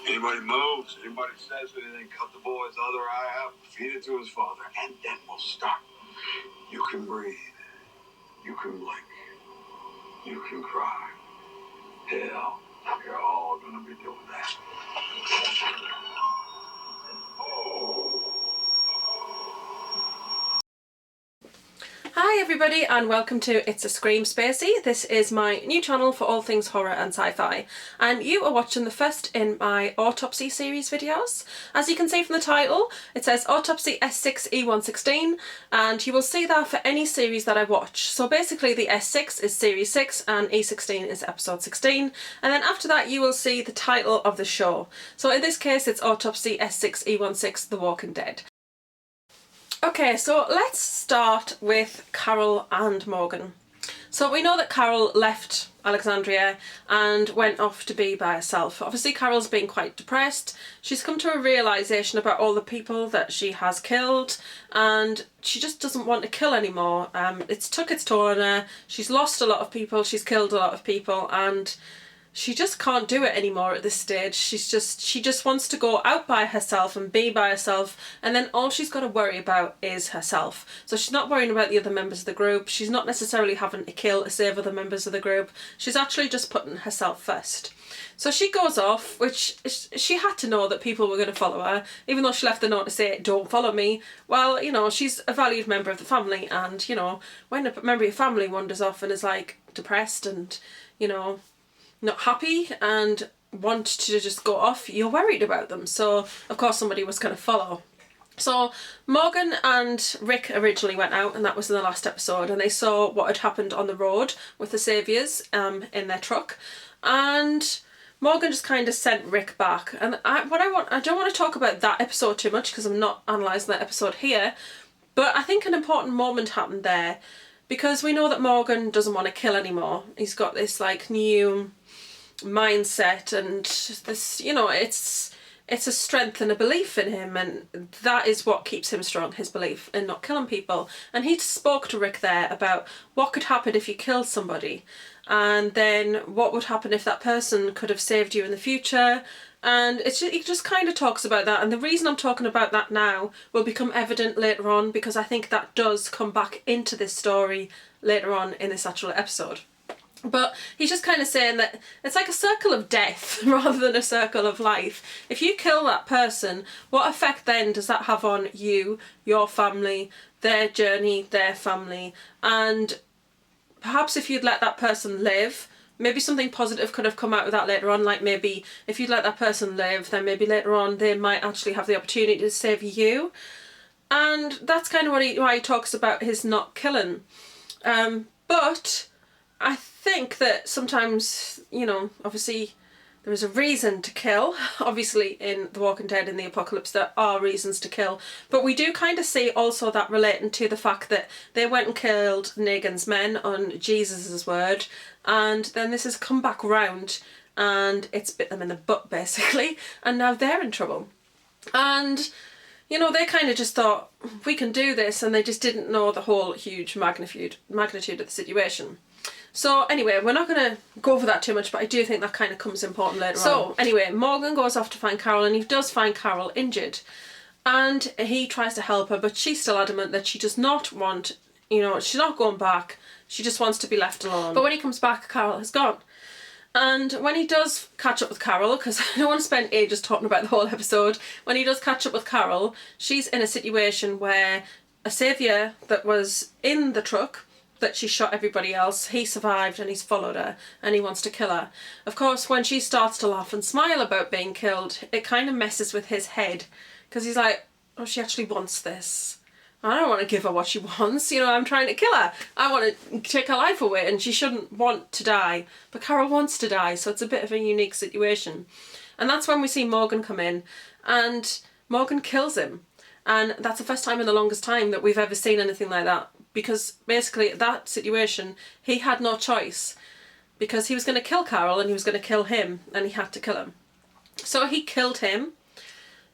Anybody moves, anybody says anything, cut the boy's other eye out, feed it to his father, and then we'll start. You can breathe. You can blink. You can cry. Hell, you're all gonna be doing that. Hi everybody and welcome to ItsascreamSpacey. This is my new channel for all things horror and sci-fi, and you are watching the first in my Autopsy series videos. As you can see from the title, it says Autopsy S6E16, and you will see that for any series that I watch. So basically the S6 is series 6 and E16 is episode 16, and then after that you will see the title of the show. So in this case it's Autopsy S6E16 The Walking Dead. Okay, so let's start with Carol and Morgan. So we know that Carol left Alexandria and went off to be by herself. Obviously Carol's been quite depressed. She's come to a realisation about all the people that she has killed, and she just doesn't want to kill anymore. It's took its toll on her. She's lost a lot of people, she's killed a lot of people, and she just can't do it anymore at this stage. She just wants to go out by herself and be by herself, and then all she's got to worry about is herself. So she's not worrying about the other members of the group. She's not necessarily having to kill to save other members of the group. She's actually just putting herself first. So she goes off, which she had to know that people were going to follow her, even though she left the note to say, don't follow me. Well, you know, she's a valued member of the family, and, you know, when a member of your family wanders off and is, like, depressed and, you know, not happy and want to just go off, you're worried about them. So of course somebody was going to follow. So Morgan and Rick originally went out, and that was in the last episode, and they saw what had happened on the road with the saviours in their truck, and Morgan just kind of sent Rick back. And I don't want to talk about that episode too much because I'm not analysing that episode here, but I think an important moment happened there, because we know that Morgan doesn't want to kill anymore. He's got this like new mindset, and this, you know, it's a strength and a belief in him, and that is what keeps him strong, his belief in not killing people. And he spoke to Rick there about what could happen if you killed somebody, and then what would happen if that person could have saved you in the future. And he just kind of talks about that, and the reason I'm talking about that now will become evident later on, because I think that does come back into this story later on in this actual episode. But he's just kind of saying that it's like a circle of death rather than a circle of life. If you kill that person, what effect then does that have on you, your family, their journey, their family? And perhaps if you'd let that person live, maybe something positive could have come out of that later on. Like maybe if you'd let that person live, then maybe later on they might actually have the opportunity to save you. And that's kind of why he talks about his not killing. But I think that sometimes, you know, obviously there is a reason to kill. Obviously in The Walking Dead, in the apocalypse, there are reasons to kill. But we do kind of see also that relating to the fact that they went and killed Negan's men on Jesus's word, and then this has come back round and it's bit them in the butt basically, and now they're in trouble. And, you know, they kind of just thought, we can do this, and they just didn't know the whole huge magnitude of the situation. So anyway, we're not going to go over that too much, but I do think that kind of comes important later on. So anyway, Morgan goes off to find Carol, and he does find Carol injured. And he tries to help her, but she's still adamant that she does not want, you know, she's not going back. She just wants to be left alone. But when he comes back, Carol has gone. And when he does catch up with Carol, because I don't want to spend ages talking about the whole episode, when he does catch up with Carol, she's in a situation where a saviour that was in the truck that she shot everybody else, he survived and he's followed her and he wants to kill her. Of course, when she starts to laugh and smile about being killed, it kind of messes with his head, because he's like, oh, she actually wants this. I don't want to give her what she wants, you know, I'm trying to kill her. I want to take her life away, and she shouldn't want to die. But Carol wants to die, so it's a bit of a unique situation. And that's when we see Morgan come in, and Morgan kills him. And that's the first time in the longest time that we've ever seen anything like that. Because basically at that situation, he had no choice, because he was going to kill Carol and he was going to kill him, and he had to kill him. So he killed him,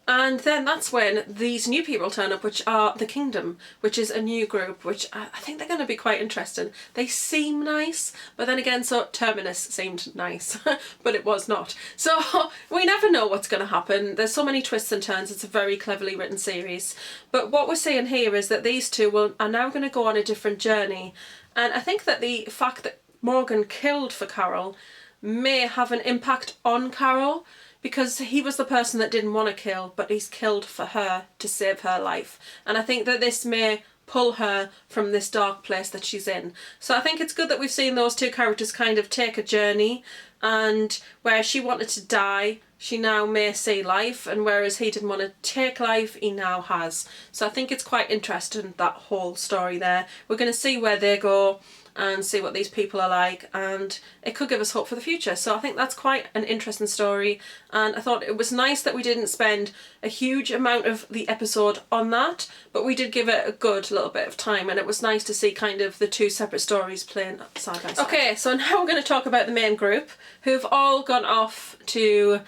and then that's when these new people turn up, which are the Kingdom, which is a new group, which I think they're going to be quite interesting. They seem nice, but then again, so Terminus seemed nice, but it was not. So we never know know what's going to happen. There's so many twists and turns. It's a very cleverly written series. But what we're seeing here is that these two are now going to go on a different journey. And I think that the fact that Morgan killed for Carol may have an impact on Carol, because he was the person that didn't want to kill, but he's killed for her to save her life. And I think that this may pull her from this dark place that she's in. So I think it's good that we've seen those two characters kind of take a journey, and where she wanted to die, she now may see life, and whereas he didn't want to take life, he now has. So I think it's quite interesting, that whole story there. We're going to see where they go and see what these people are like, and it could give us hope for the future. So I think that's quite an interesting story, and I thought it was nice that we didn't spend a huge amount of the episode on that, but we did give it a good little bit of time, and it was nice to see kind of the two separate stories playing side by side. Okay, so now we're going to talk about the main group, who've all gone off to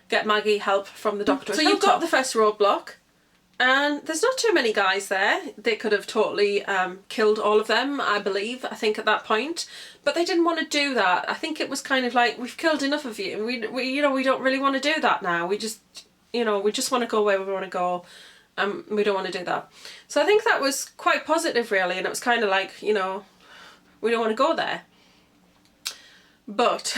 get Maggie help from the doctor. So you've got the first roadblock, and there's not too many guys there. They could have totally killed all of them, I think at that point. But they didn't want to do that. I think it was kind of like, we've killed enough of you. We don't really want to do that now. We just want to go where we want to go. We don't want to do that. So I think that was quite positive, really. And it was kind of like, we don't want to go there. But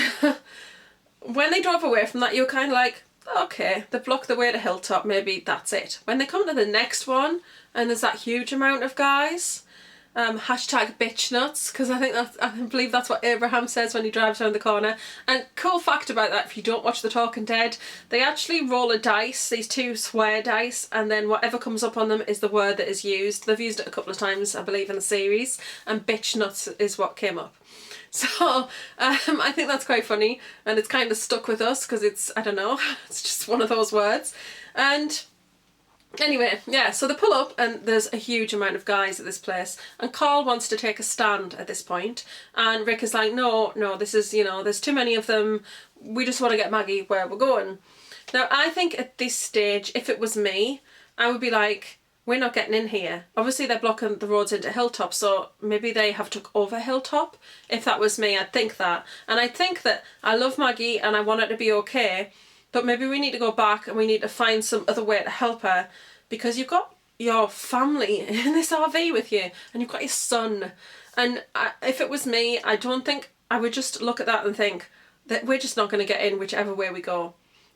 when they drove away from that, you were kind of like, okay, they blocked the way to Hilltop, maybe that's it. When they come to the next one, and there's that huge amount of guys, hashtag bitch nuts, because I believe that's what Abraham says when he drives around the corner. And cool fact about that, if you don't watch The Talking Dead, they actually roll a dice, these two swear dice, and then whatever comes up on them is the word that is used. They've used it a couple of times, I believe, in the series, and bitch nuts is what came up. So I think that's quite funny, and it's kind of stuck with us because it's, I don't know, it's just one of those words. And anyway, yeah, so they pull up and there's a huge amount of guys at this place, and Carl wants to take a stand at this point, and Rick is like, no, this is, there's too many of them, we just want to get Maggie where we're going. Now I think at this stage, if it was me, I would be like, we're not getting in here. Obviously they're blocking the roads into Hilltop, so maybe they have took over Hilltop. If that was me, I'd think that. And I think that I love Maggie and I want her to be okay, but maybe we need to go back and we need to find some other way to help her, because you've got your family in this RV with you, and you've got your son. And if it was me, I don't think I would just look at that and think that we're just not going to get in whichever way we go.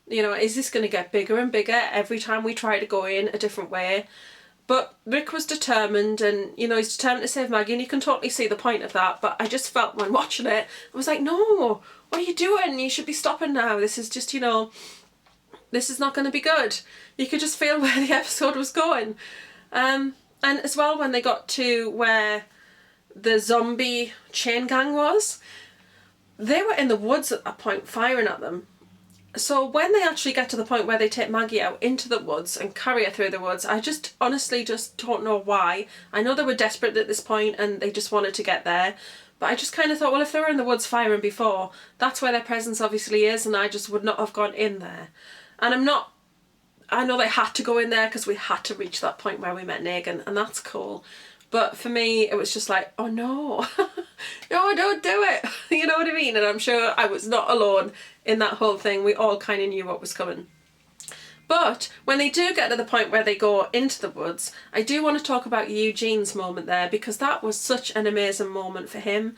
Is this going to get bigger and bigger every time we try to go in a different way? But Rick was determined, and he's determined to save Maggie, and you can totally see the point of that. But I just felt when watching it, I was like, no, what are you doing? You should be stopping now. This is just, this is not going to be good. You could just feel where the episode was going. And as well, when they got to where the zombie chain gang was, they were in the woods at that point firing at them. So when they actually get to the point where they take Maggie out into the woods and carry her through the woods, I just honestly just don't know why. I know they were desperate at this point and they just wanted to get there, but I just kind of thought, well, if they were in the woods firing before, that's where their presence obviously is, and I just would not have gone in there. And I know they had to go in there because we had to reach that point where we met Negan, and that's cool. But for me, it was just like, oh no, no, don't do it. You know what I mean? And I'm sure I was not alone in that whole thing. We all kind of knew what was coming. But when they do get to the point where they go into the woods, I do want to talk about Eugene's moment there, because that was such an amazing moment for him.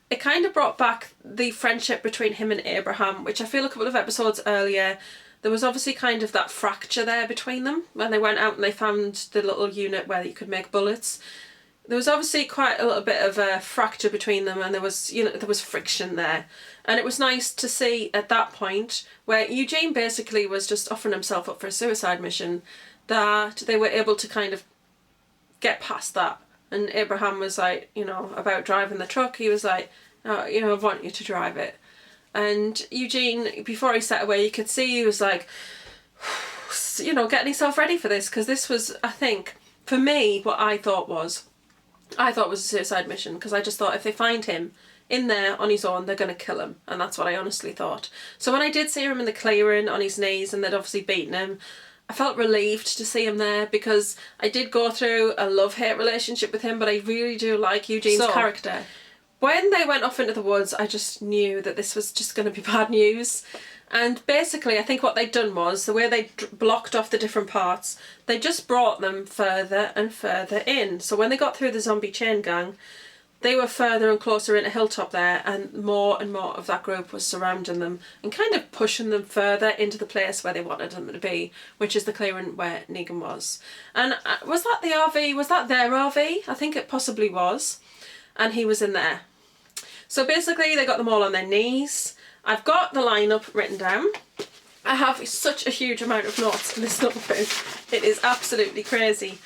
It kind of brought back the friendship between him and Abraham, which I feel a couple of episodes earlier, there was obviously kind of that fracture there between them when they went out and they found the little unit where you could make bullets. There was obviously quite a little bit of a fracture between them, and there was friction there. And it was nice to see at that point, where Eugene basically was just offering himself up for a suicide mission, that they were able to kind of get past that. And Abraham was like, about driving the truck, he was like, oh, I want you to drive it. And Eugene, before he set away, you could see he was like, getting himself ready for this, because this was, I think, for me, what I thought was a suicide mission, because I just thought if they find him in there on his own, they're going to kill him, and that's what I honestly thought. So when I did see him in the clearing on his knees and they'd obviously beaten him, I felt relieved to see him there, because I did go through a love-hate relationship with him, but I really do like Eugene's character. when they went off into the woods, I just knew that this was just going to be bad news. And basically, I think what they'd done was, the way they blocked off the different parts, they just brought them further and further in. So when they got through the zombie chain gang, they were further and closer in a hilltop there, and more of that group was surrounding them and kind of pushing them further into the place where they wanted them to be, which is the clearing where Negan was. And was that the RV? Was that their RV? I think it possibly was. And he was in there. So basically, they got them all on their knees. I've got the lineup written down. I have such a huge amount of notes in this notebook. It is absolutely crazy.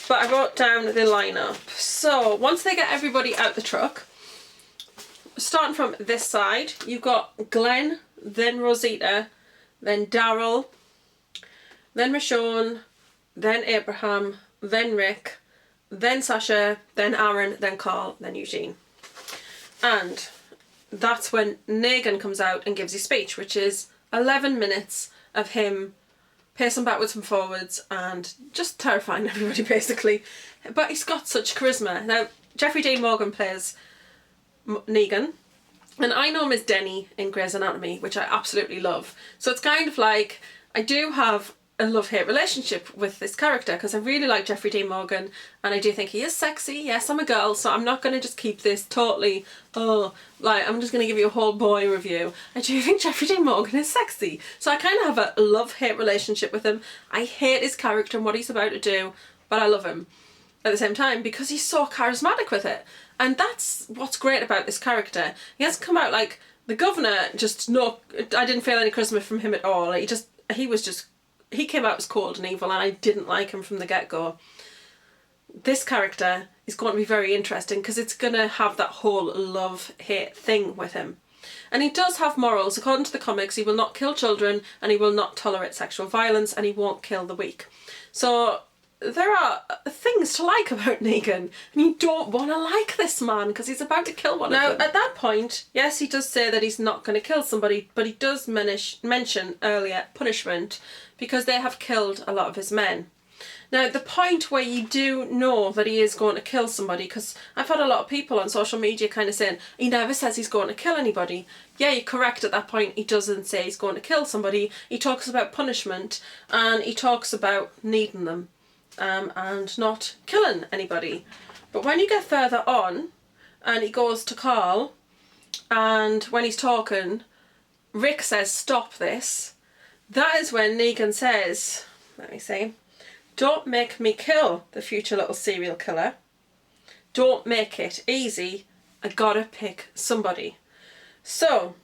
But I wrote down the lineup. So once they get everybody out the truck, starting from this side, you've got Glenn, then Rosita, then Daryl, then Michonne, then Abraham, then Rick, then Sasha, then Aaron, then Carl, then Eugene. And that's when Negan comes out and gives his speech, which is 11 minutes of him pacing backwards and forwards and just terrifying everybody, basically. But he's got such charisma. Now, Jeffrey Dean Morgan plays Negan, and I know him as Denny in Grey's Anatomy, which I absolutely love. So it's kind of like, I do have a love-hate relationship with this character, because I really like Jeffrey Dean Morgan, and I do think he is sexy. Yes, I'm a girl, so I'm not going to just keep this totally, I'm just going to give you a whole boy review. I do think Jeffrey Dean Morgan is sexy. So I kind of have a love-hate relationship with him. I hate his character and what he's about to do, but I love him at the same time because he's so charismatic with it. And that's what's great about this character. He hasn't come out like the governor, I didn't feel any charisma from him at all. He came out as cold and evil, and I didn't like him from the get-go. This character is going to be very interesting because it's going to have that whole love-hate thing with him. And he does have morals. According to the comics, he will not kill children, and he will not tolerate sexual violence, and he won't kill the weak. So there are things to like about Negan, and you don't want to like this man because he's about to kill one of them. Now, at that point, yes, he does say that he's not going to kill somebody, but he does mention earlier punishment, because they have killed a lot of his men. Now, the point where you do know that he is going to kill somebody, because I've had a lot of people on social media kind of saying, he never says he's going to kill anybody. Yeah, you're correct at that point. He doesn't say he's going to kill somebody. He talks about punishment, and he talks about needing them, and not killing anybody. But when you get further on, and he goes to Carl, and when he's talking, Rick says, "Stop this." That is when Negan says, let me see, "Don't make me kill the future little serial killer. Don't make it easy. I gotta pick somebody." So,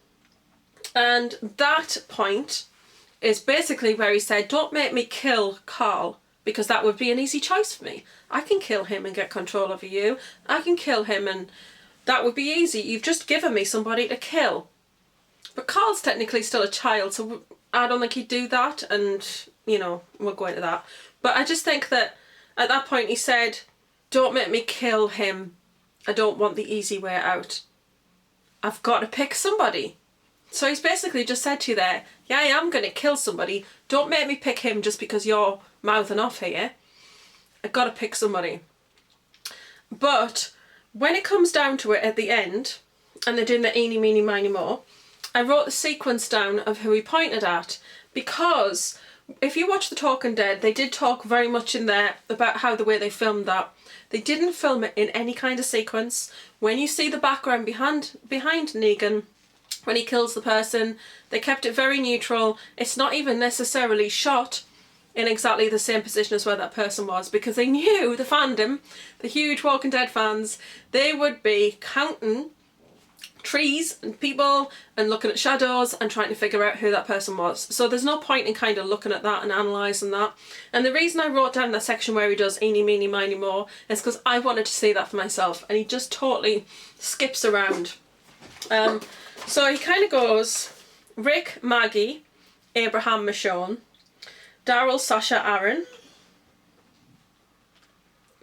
and that point is basically where he said, "Don't make me kill Carl, because that would be an easy choice for me. I can kill him and get control over you. I can kill him and that would be easy. You've just given me somebody to kill." But Carl's technically still a child, so I don't think he'd do that, and, we'll go into that. But I just think that at that point he said, "Don't make me kill him. I don't want the easy way out. I've got to pick somebody." So he's basically just said to you there, yeah, I am going to kill somebody. Don't make me pick him just because you're mouthing off here. I've got to pick somebody. But when it comes down to it at the end, and they're doing the eeny, meeny, miny, mo, I wrote the sequence down of who he pointed at, because if you watch The Talking Dead, they did talk very much in there about how the way they filmed that. They didn't film it in any kind of sequence. When you see the background behind Negan, when he kills the person, they kept it very neutral. It's not even necessarily shot in exactly the same position as where that person was, because they knew, the fandom, the huge Walking Dead fans, they would be counting trees and people and looking at shadows and trying to figure out who that person was. So there's no point in kind of looking at that and analysing that. And the reason I wrote down that section where he does eeny, meeny, miny, mo is because I wanted to see that for myself, and he just totally skips around. So he kind of goes Rick, Maggie, Abraham, Michonne, Daryl, Sasha, Aaron.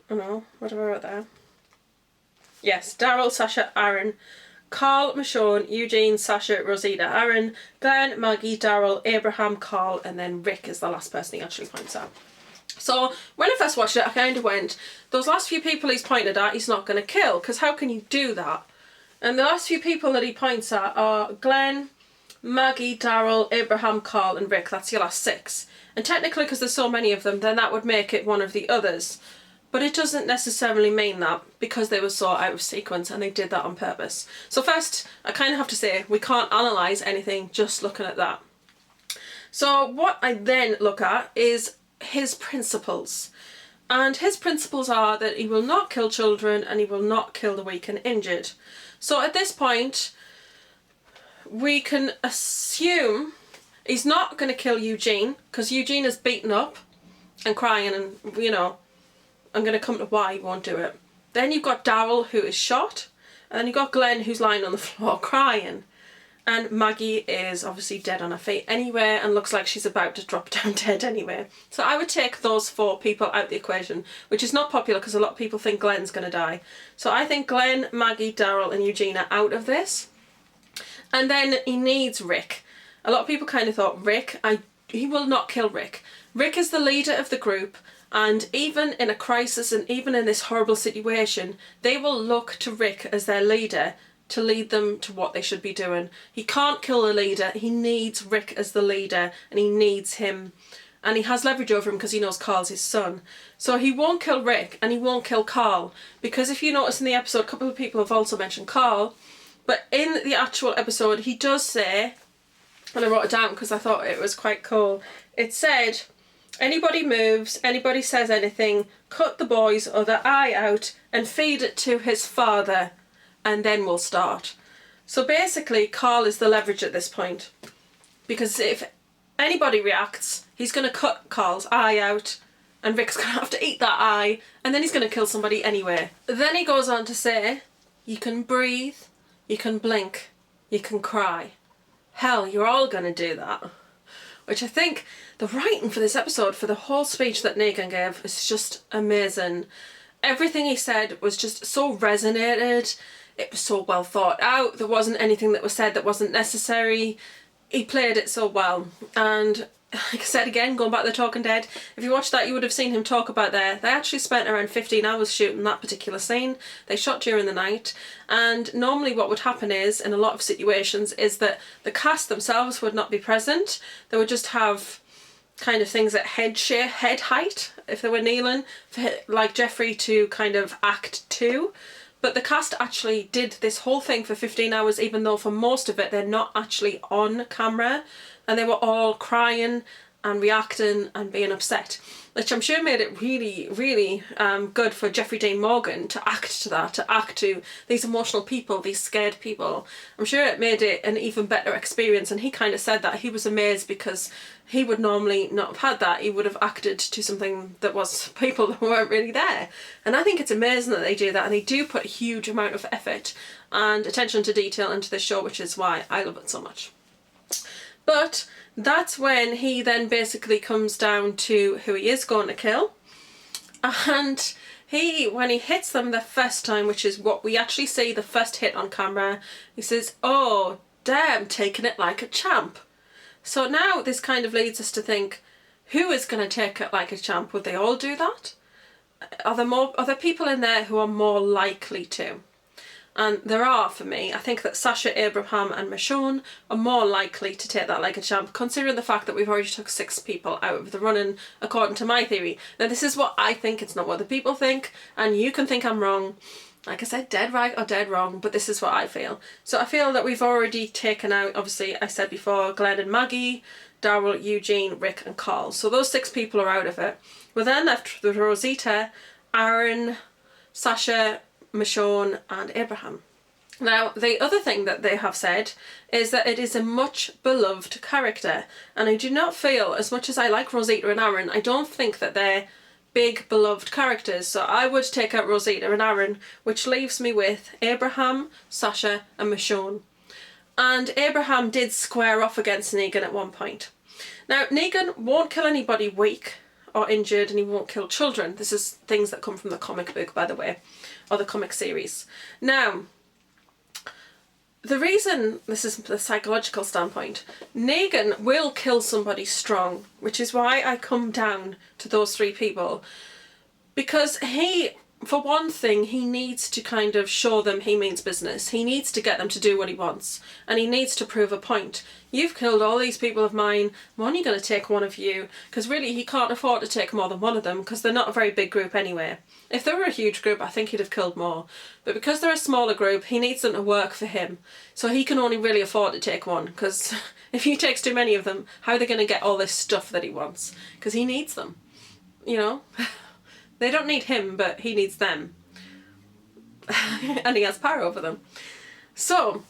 Oh no, what have I wrote there? Yes, Daryl, Sasha, Aaron, Carl, Michonne, Eugene, Sasha, Rosita, Aaron, Glenn, Maggie, Daryl, Abraham, Carl, and then Rick is the last person he actually points out. So when I first watched it, I kind of went, those last few people he's pointed at, he's not going to kill, because how can you do that? And the last few people that he points at are Glenn, Maggie, Daryl, Abraham, Carl and Rick. That's your last 6. And technically, because there's so many of them, then that would make it one of the others. But it doesn't necessarily mean that, because they were so out of sequence, and they did that on purpose. So first, I kind of have to say, we can't analyse anything just looking at that. So what I then look at is his principles. And his principles are that he will not kill children and he will not kill the weak and injured. So at this point, we can assume he's not going to kill Eugene, because Eugene is beaten up and crying, and, you know, I'm going to come to why he won't do it. Then you've got Daryl, who is shot, and then you've got Glenn, who's lying on the floor crying. And Maggie is obviously dead on her feet anyway, and looks like she's about to drop down dead anyway. So I would take those 4 people out of the equation, which is not popular because a lot of people think Glenn's going to die. So I think Glenn, Maggie, Daryl and Eugene are out of this. And then he needs Rick. A lot of people kind of thought he will not kill Rick. Rick is the leader of the group, and even in a crisis and even in this horrible situation, they will look to Rick as their leader to lead them to what they should be doing. He can't kill the leader, he needs Rick as the leader, and he needs him. And he has leverage over him because he knows Carl's his son. So he won't kill Rick and he won't kill Carl, because if you notice in the episode, a couple of people have also mentioned Carl, but in the actual episode he does say, and I wrote it down because I thought it was quite cool, it said, anybody moves, anybody says anything, cut the boy's other eye out and feed it to his father, and then we'll start. So basically Carl is the leverage at this point, because if anybody reacts, he's going to cut Carl's eye out and Rick's going to have to eat that eye, and then he's going to kill somebody anyway. Then he goes on to say, you can breathe, you can blink, you can cry. Hell, you're all going to do that. Which I think the writing for this episode, for the whole speech that Negan gave, is just amazing. Everything he said was just so resonated. It was so well thought out. There wasn't anything that was said that wasn't necessary. He played it so well. And like I said again, going back to The Talking Dead, if you watched that you would have seen him talk about there. They actually spent around 15 hours shooting that particular scene. They shot during the night. And normally what would happen is, in a lot of situations, is that the cast themselves would not be present. They would just have kind of things at head height, if they were kneeling, for like Jeffrey to kind of act to. But the cast actually did this whole thing for 15 hours, even though for most of it they're not actually on camera, and they were all crying and reacting and being upset, which I'm sure made it really, really good for Jeffrey Dean Morgan to act to that, to act to these emotional people, these scared people. I'm sure it made it an even better experience, and he kind of said that he was amazed because he would normally not have had that. He would have acted to something that was people that weren't really there. And I think it's amazing that they do that, and they do put a huge amount of effort and attention to detail into this show, which is why I love it so much. But that's when he then basically comes down to who he is going to kill. And when he hits them the first time, which is what we actually see the first hit on camera, he says, "Oh, damn, taking it like a champ." So now this kind of leads us to think, who is going to take it like a champ? Would they all do that? Are there people in there who are more likely to? And there are, for me. I think that Sasha, Abraham and Michonne are more likely to take that like a champ, considering the fact that we've already took 6 people out of the running, according to my theory. Now this is what I think, it's not what the people think, and you can think I'm wrong. Like I said, dead right or dead wrong, but this is what I feel. So I feel that we've already taken out, obviously I said before, Glenn and Maggie, Daryl, Eugene, Rick and Carl. So those 6 people are out of it. We're then left with Rosita, Aaron, Sasha, Michonne and Abraham. Now the other thing that they have said is that it is a much beloved character, and I do not feel, as much as I like Rosita and Aaron, I don't think that they're big beloved characters. So I would take out Rosita and Aaron, which leaves me with Abraham, Sasha and Michonne. And Abraham did square off against Negan at one point. Now Negan won't kill anybody weak or injured, and he won't kill children. This is things that come from the comic book, by the way, or the comic series. Now the reason, this is the psychological standpoint, Negan will kill somebody strong, which is why I come down to those three people. Because he, for one thing, he needs to kind of show them he means business. He needs to get them to do what he wants. And he needs to prove a point. You've killed all these people of mine, I'm only going to take one of you. Because really, he can't afford to take more than one of them, because they're not a very big group anyway. If they were a huge group, I think he'd have killed more. But because they're a smaller group, he needs them to work for him. So he can only really afford to take one. Because if he takes too many of them, how are they going to get all this stuff that he wants? Because he needs them. You know? They don't need him, but he needs them. And he has power over them. So,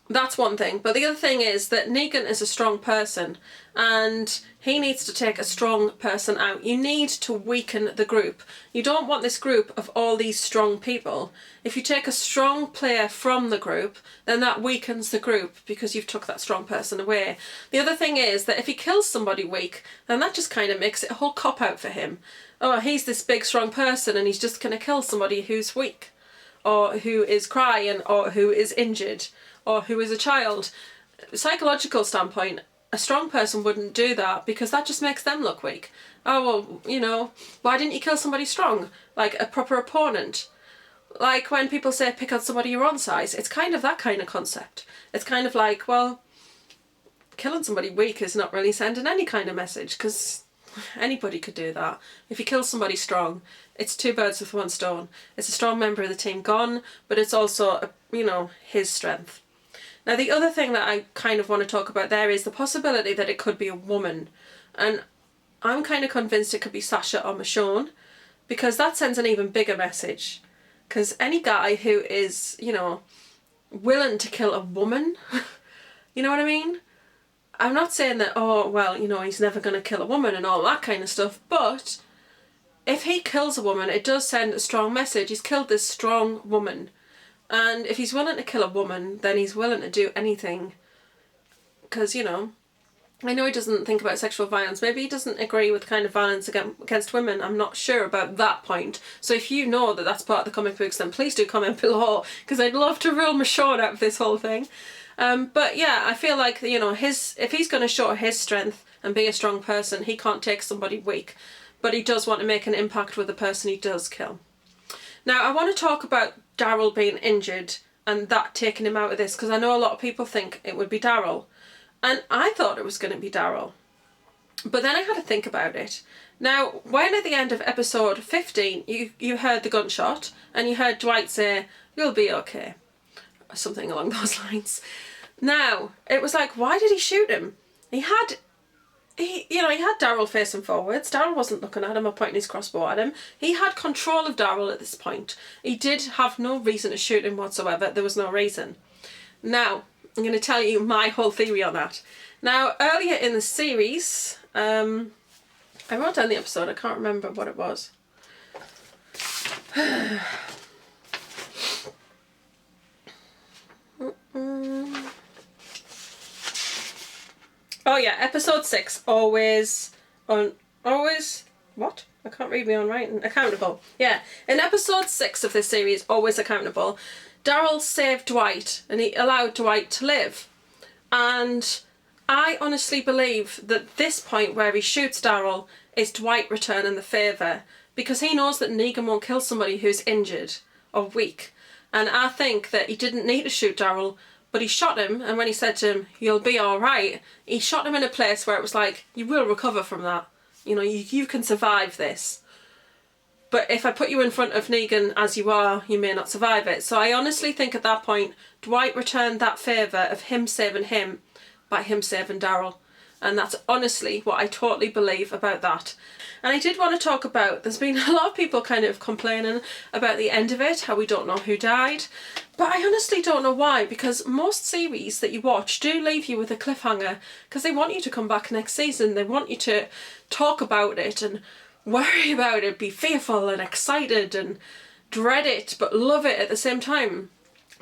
that's one thing. But the other thing is that Negan is a strong person, and he needs to take a strong person out. You need to weaken the group. You don't want this group of all these strong people. If you take a strong player from the group, then that weakens the group because you've took that strong person away. The other thing is that if he kills somebody weak, then that just kind of makes it a whole cop-out for him. Oh, he's this big strong person and he's just going to kill somebody who's weak, or who is crying, or who is injured, or who is a child. Psychological standpoint, a strong person wouldn't do that because that just makes them look weak. Oh, well, you know, why didn't you kill somebody strong? Like a proper opponent. Like when people say pick on somebody your own size, it's kind of that kind of concept. It's kind of like, well, killing somebody weak is not really sending any kind of message, because anybody could do that. If you kill somebody strong, it's two birds with one stone. It's a strong member of the team gone, but it's also, you know, his strength. Now, the other thing that I kind of want to talk about there is the possibility that it could be a woman. And I'm kind of convinced it could be Sasha or Michonne, because that sends an even bigger message. Because any guy who is, you know, willing to kill a woman, you know what I mean? I'm not saying that, oh, well, you know, he's never going to kill a woman and all that kind of stuff, but if he kills a woman, it does send a strong message. He's killed this strong woman. And if he's willing to kill a woman, then he's willing to do anything. Because, you know, I know he doesn't think about sexual violence. Maybe he doesn't agree with kind of violence against women. I'm not sure about that point. So if you know that that's part of the comic books, then please do comment below, because I'd love to rule Michonne out of this whole thing. But yeah, I feel like, you know, if he's going to show his strength and be a strong person, he can't take somebody weak. But he does want to make an impact with the person he does kill. Now, I want to talk about Daryl being injured and that taking him out of this, because I know a lot of people think it would be Daryl. And I thought it was going to be Daryl. But then I had to think about it. Now, when at the end of episode 15, you heard the gunshot, and you heard Dwight say, "You'll be okay." Or something along those lines. Now, it was like, why did he shoot him? He had Daryl facing forwards. Daryl wasn't looking at him or pointing his crossbow at him. He had control of Daryl at this point. He did have no reason to shoot him whatsoever. There was no reason. Now, I'm going to tell you my whole theory on that. Now, earlier in the series, I wrote down the episode. I can't remember what it was. Oh yeah, episode 6, always, what? I can't read my own writing. Accountable. Yeah, in episode 6 of this series, Always Accountable, Daryl saved Dwight and he allowed Dwight to live. And I honestly believe that this point where he shoots Daryl is Dwight returning the favour, because he knows that Negan won't kill somebody who's injured or weak. And I think that he didn't need to shoot Daryl, but he shot him, and when he said to him, "You'll be alright," he shot him in a place where it was like, you will recover from that. You know, you can survive this. But if I put you in front of Negan as you are, you may not survive it. So I honestly think at that point, Dwight returned that favour of him saving him by him saving Daryl. And that's honestly what I totally believe about that. And I did want to talk about, there's been a lot of people kind of complaining about the end of it, how we don't know who died. But I honestly don't know why, because most series that you watch do leave you with a cliffhanger, because they want you to come back next season. They want you to talk about it and worry about it, be fearful and excited and dread it, but love it at the same time.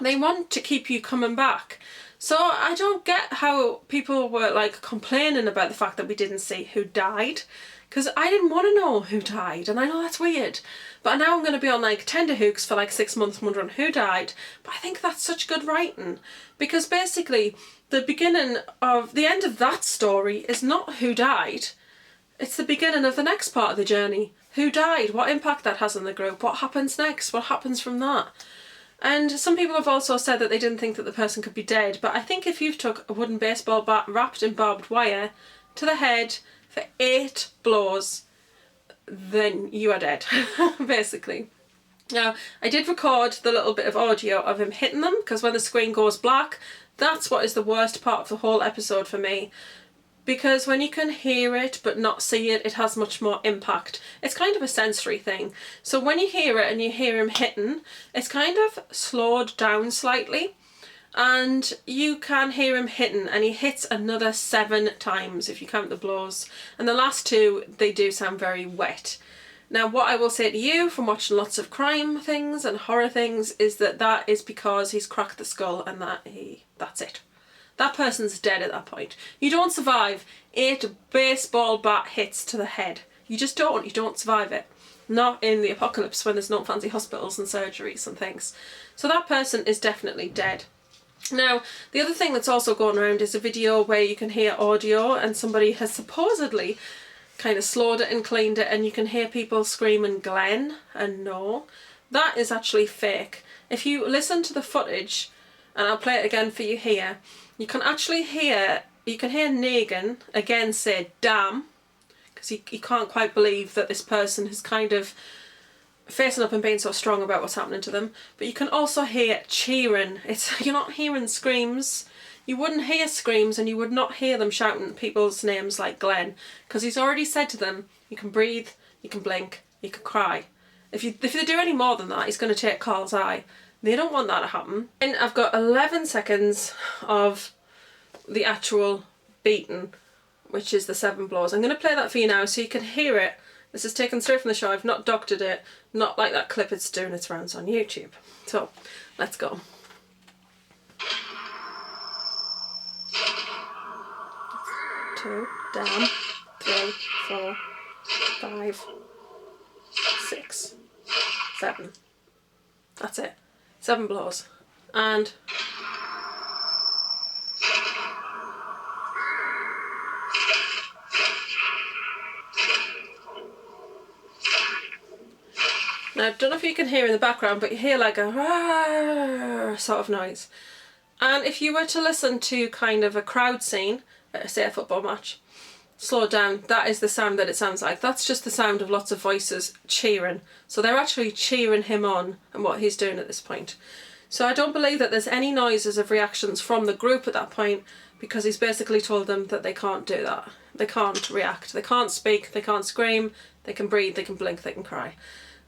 They want to keep you coming back. So I don't get how people were like complaining about the fact that we didn't see who died, because I didn't want to know who died, and I know that's weird, but now I'm going to be on like tenterhooks for like 6 months wondering who died. But I think that's such good writing, because basically the end of that story is not who died, it's the beginning of the next part of the journey. Who died, what impact that has on the group, what happens next, what happens from that. And some people have also said that they didn't think that the person could be dead, but I think if you've took a wooden baseball bat wrapped in barbed wire to the head for 8 blows, then you are dead, basically. Now, I did record the little bit of audio of him hitting them, because when the screen goes black, that's what is the worst part of the whole episode for me. Because when you can hear it but not see it, it has much more impact. It's kind of a sensory thing. So when you hear it and you hear him hitting, it's kind of slowed down slightly. And you can hear him hitting, and he hits another 7 times if you count the blows. And the last 2, they do sound very wet. Now, what I will say to you from watching lots of crime things and horror things is that that is because he's cracked the skull, and that's it. That person's dead at that point. You don't survive 8 baseball bat hits to the head. You just don't. You don't survive it. Not in the apocalypse when there's no fancy hospitals and surgeries and things. So that person is definitely dead. Now, the other thing that's also going around is a video where you can hear audio, and somebody has supposedly kind of slowed it and cleaned it, and you can hear people screaming Glenn, and no, that is actually fake. If you listen to the footage, and I'll play it again for you here, you can actually hear, Negan again say damn, because he can't quite believe that this person is kind of facing up and being so strong about what's happening to them. But you can also hear cheering. You're not hearing screams. You wouldn't hear screams, and you would not hear them shouting people's names like Glenn, because he's already said to them, you can breathe, you can blink, you can cry. If they do any more than that, he's going to take Carl's eye. They don't want that to happen. And I've got 11 seconds of the actual beating, which is the 7 blows. I'm going to play that for you now so you can hear it. This is taken straight from the show. I've not doctored it, not like that clip it's doing its rounds on YouTube. So, let's go. 2 down, 3, 4, 5, 6, 7. That's it. 7 blows. And now, I don't know if you can hear in the background, but you hear like a rah sort of noise. And if you were to listen to kind of a crowd scene, say a football match, slow down, that is the sound that it sounds like. That's just the sound of lots of voices cheering. So they're actually cheering him on and what he's doing at this point. So I don't believe that there's any noises of reactions from the group at that point, because he's basically told them that they can't do that. They can't react, they can't speak, they can't scream, they can breathe, they can blink, they can cry.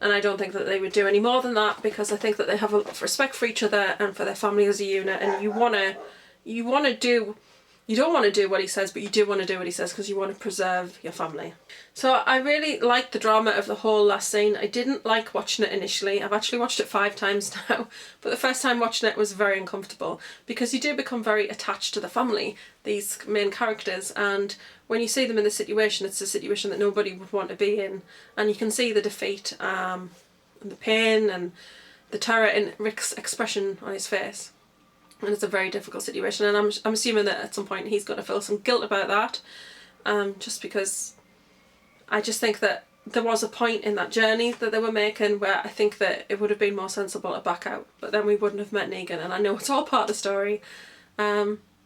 And I don't think that they would do any more than that, because I think that they have a lot of respect for each other and for their family as a unit, and you don't want to do what he says, but you do want to do what he says because you want to preserve your family. So I really liked the drama of the whole last scene. I didn't like watching it initially. I've actually watched it 5 times now, but the first time watching it was very uncomfortable, because you do become very attached to the family, these main characters, and when you see them in the situation, it's a situation that nobody would want to be in, and you can see the defeat and the pain and the terror in Rick's expression on his face. And it's a very difficult situation, and I'm assuming that at some point he's going to feel some guilt about that, just because I just think that there was a point in that journey that they were making where I think that it would have been more sensible to back out, but then we wouldn't have met Negan, and I know it's all part of the story.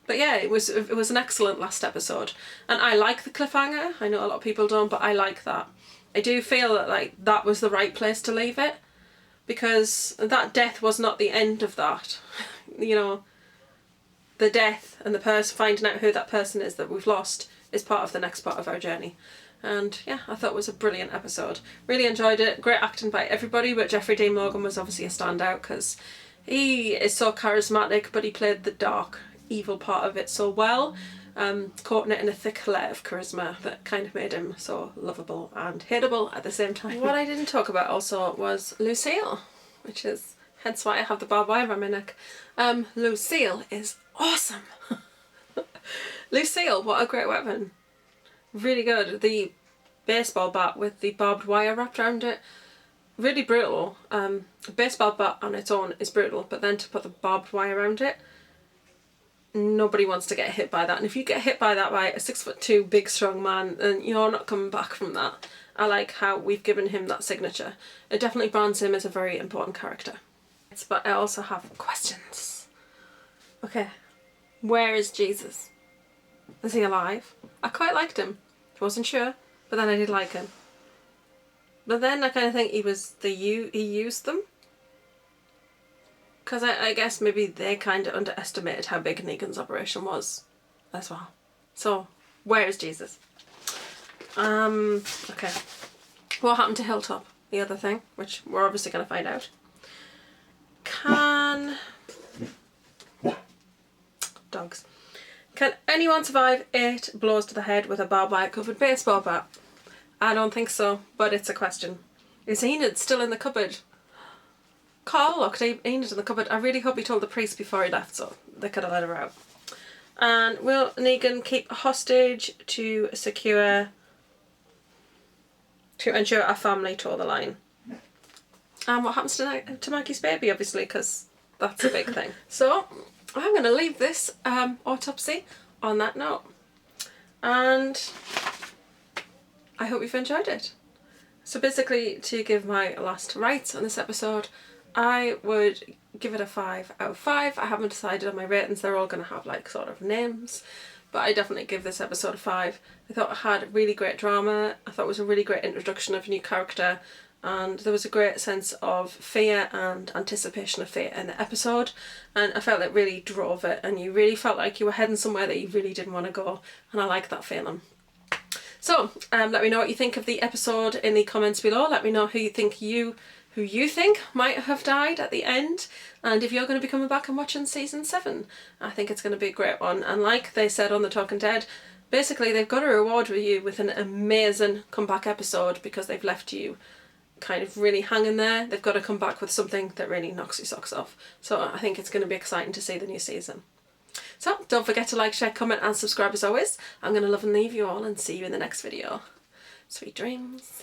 But yeah, it was an excellent last episode, and I like the cliffhanger. I know a lot of people don't, but I like that. I do feel that like that was the right place to leave it, because that death was not the end of that. You know, the death and the person, finding out who that person is that we've lost, is part of the next part of our journey. And yeah, I thought it was a brilliant episode. Really enjoyed it. Great acting by everybody, but Jeffrey Dean Morgan was obviously a standout because he is so charismatic, but he played the dark, evil part of it so well, coating it in a thick layer of charisma that kind of made him so lovable and hateable at the same time. What I didn't talk about also was Lucille, which is hence why I have the barbed wire around my neck. Lucille is awesome. Lucille, what a great weapon. Really good. The baseball bat with the barbed wire wrapped around it, really brutal. A baseball bat on its own is brutal, but then to put the barbed wire around it, nobody wants to get hit by that. And if you get hit by that by a 6'2" big strong man, then you're not coming back from that. I like how we've given him that signature. It definitely brands him as a very important character. But I also have questions. Okay, where is Jesus? Is he alive? I quite liked him. I wasn't sure, but then I did like him. But then I kind of think he used them. Because I guess maybe they kind of underestimated how big Negan's operation was as well. So, where is Jesus? Okay. What happened to Hilltop? The other thing, which we're obviously going to find out. Dogs. Can anyone survive 8 blows to the head with a barbed wire covered baseball bat? I don't think so, but it's a question. Is Enid still in the cupboard? Carl locked Enid in the cupboard. I really hope he told the priest before he left, so they could have let her out. And will Negan keep a hostage to ensure our family toe the line? And what happens to Maggie's baby, obviously, because that's a big thing. So I'm going to leave this autopsy on that note. And I hope you've enjoyed it. So basically, to give my last rites on this episode, I would give it a 5 out of 5. I haven't decided on my ratings. They're all going to have like sort of names. But I definitely give this episode a 5. I thought it had really great drama. I thought it was a really great introduction of a new character. And there was a great sense of fear and anticipation of fear in the episode. And I felt it really drove it. And you really felt like you were heading somewhere that you really didn't want to go. And I like that feeling. So, let me know what you think of the episode in the comments below. Let me know who you think might have died at the end, and if you're going to be coming back and watching season 7. I think it's going to be a great one, and like they said on The Talking Dead, basically they've got to reward you with an amazing comeback episode because they've left you kind of really hanging there. They've got to come back with something that really knocks your socks off. So I think it's going to be exciting to see the new season. So don't forget to like, share, comment and subscribe as always. I'm going to love and leave you all and see you in the next video. Sweet dreams.